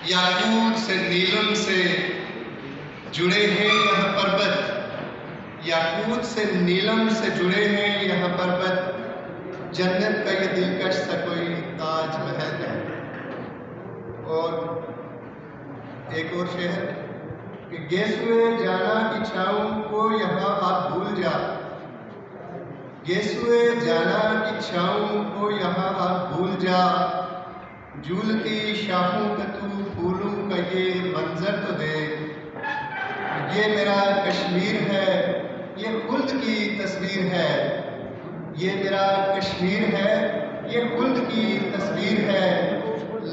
याकूत से नीलम से जुड़े हैं यह पर्वत, याकूत से नीलम से जुड़े हैं यह पर्वत, जन्नत का ये दिलकश सा कोई ताज महल है। और एक और शेर कि गेसुए जाना की छाँव को यहाँ आप भूल जा, गेसुए जाना की छाँव को यहाँ आप भूल जा, झूलती शाहों का तू फूलों का ये मंजर तो देख। ये मेरा कश्मीर है, ये खुल्द की तस्वीर है, ये मेरा कश्मीर है, ये खुल्द की तस्वीर है,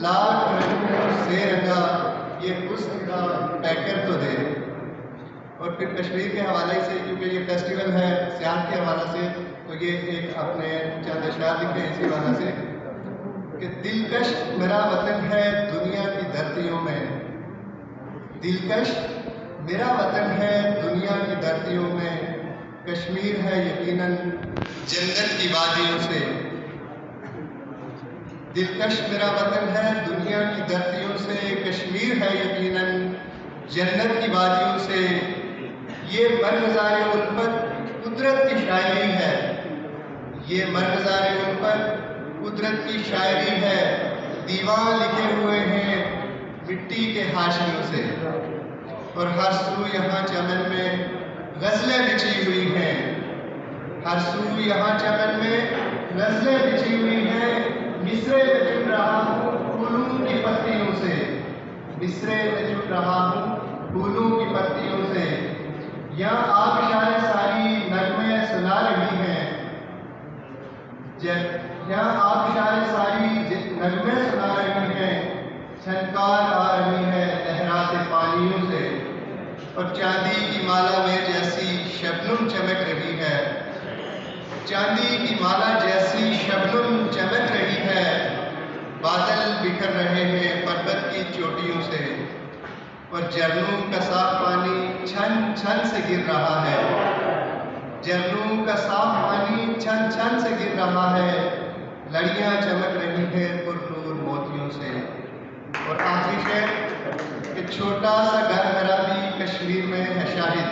लाख रंगों से रंगा ये हुस्न का पैकर तो दे। और फिर कश्मीर के हवाले से, क्योंकि ये फेस्टिवल है सियाहत के हवाले से, तो ये एक अपने चंद अशआर लिखे इसी वजह से कि दिलकश मेरा वतन है दुनिया की धरतियों में, दिलकश मेरा वतन है दुनिया की धरतियों में, कश्मीर है यकीनन जन्नत की वादियों से। दिलकश मेरा वतन है दुनिया की धरतियों से, कश्मीर है यकीनन जन्नत की वादियों से। ये मरगज़ार उल्फत कुदरत की शायरी है, ये मरगज़ार उल्फत कुदरत की शायरी है, दीवान लिखे हुए हैं मिट्टी के हाशियों से। और हर सू यहाँ चमन में गज़लें बिछी हुई हैं, हर सू यहाँ चमन में गज़लें बिछी हुई हैं, मिसरे में चुन रहा हूँ फूलों की पत्तियों से, मिसरे में चुन रहा हूँ फूलों की पत्तियों से। यहाँ आबशारें सारी नगमे सुना रही हैं, यहाँ आबशारें सारी नगमे सुना रही हैं, छनकार आ रही है लहराते पानियों से। और चांदी की माला में जैसी शबनम चमक रही है, चांदी की माला जैसी शबनम चमक रही है, बादल बिखर रहे हैं पर्वत की चोटियों से। और झरनों का साफ पानी छन छन से गिर रहा है, झरनों का साफ पानी छन छन से गिर रहा है, लड़ियाँ चमक रही हैं पुरनूर मोतियों से। और आखिरी शेर कि छोटा सा घर मेरा भी कश्मीर में है शाहिद,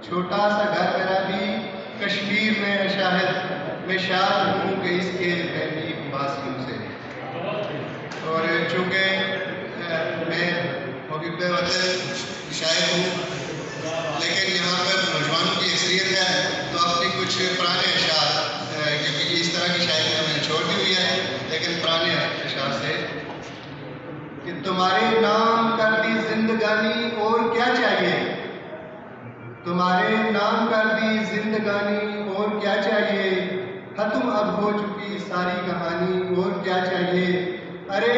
छोटा सा घर मेरा भी कश्मीर में है शाहिद, मैं शाद हूँ कि इसके महबूब वासियों से। और चूँकि मैं मुहिब वतन शायर हूँ, लेकिन यहाँ पर नौजवानों की अक्सरियत है, तो अपनी कुछ पुराने अशार, क्योंकि इस तरह की शायरी मैंने छोड़ दी हुई है, लेकिन पुराने अशार से कि तुम्हारे नाम कर दी जिंदगानी और क्या चाहिए, तुम्हारे नाम कर दी जिंदगानी और क्या चाहिए, खत्म अब हो चुकी सारी कहानी और क्या चाहिए। अरे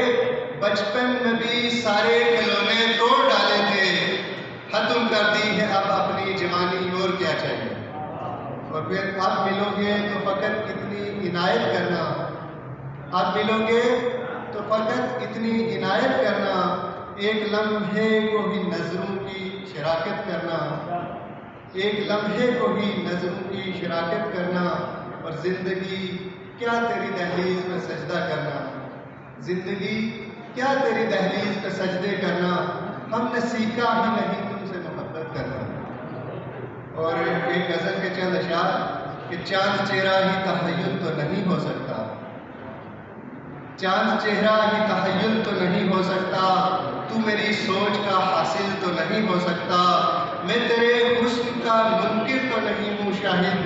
बचपन में भी सारे खिलौने तोड़ डाले थे, खत्म कर दी है अब अपनी जवानी और क्या चाहिए। और फिर आप मिलोगे तो फ़कत इतनी इनायत करना, आप मिलोगे तो फ़कत इतनी इनायत करना, एक लम्हे को ही नज़रों की शराकत करना, एक लम्हे को ही नज़रों की शराकत करना। और ज़िंदगी क्या तेरी दहलीज पे सजदा करना, ज़िंदगी क्या तेरी दहलीज पे सजदे करना, हमने सीखा ही नहीं तुमसे मोहब्बत करना। और एक गज़ल के चंद अशार कि चांद चेहरा ही तहय्युल तो नहीं हो सकता, चांद चेहरा ही तहय्युल तो नहीं हो सकता, तू मेरी सोच का हासिल तो नहीं हो सकता, मैं तेरे हुस्न का मुनकिर तो नहीं हूँ शाहिद,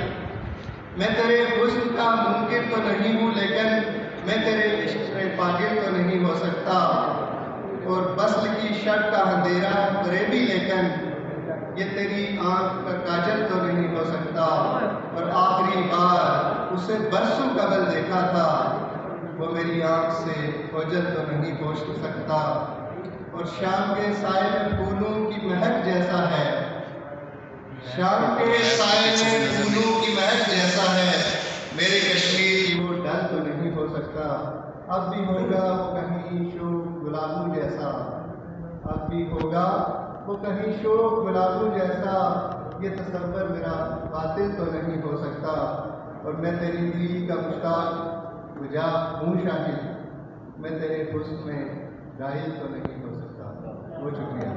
मैं तेरे हुस्न का मुनकिर तो नहीं हूँ, लेकिन मैं तेरे इश्क में पागिल तो नहीं हो सकता। और बस्ल की शक का अंधेरा फरेबी, लेकिन ये तेरी आँख का काजल तो नहीं हो सकता। और आखिरी बार उसे बरसों कबल देखा था, वो मेरी आँख से ओझल तो नहीं पोंछ सकता। और शाम के साए में फूलों की महक जैसा है, शाम के साए में फूलों की महक जैसा है, मेरे कश्मीर की वो डल तो नहीं हो सकता। अब भी होगा वो कहीं शोक गुलाबों जैसा, अब भी होगा वो कहीं शोक गुलाबों जैसा, ये तसव्वुर मेरा बातिल तो नहीं हो सकता। और मैं तेरी दिल का मुश्ताक गुजा हूँ शाहिद, मैं तेरे हुस्न में घायल तो नहीं हो सकता। چکی ہے.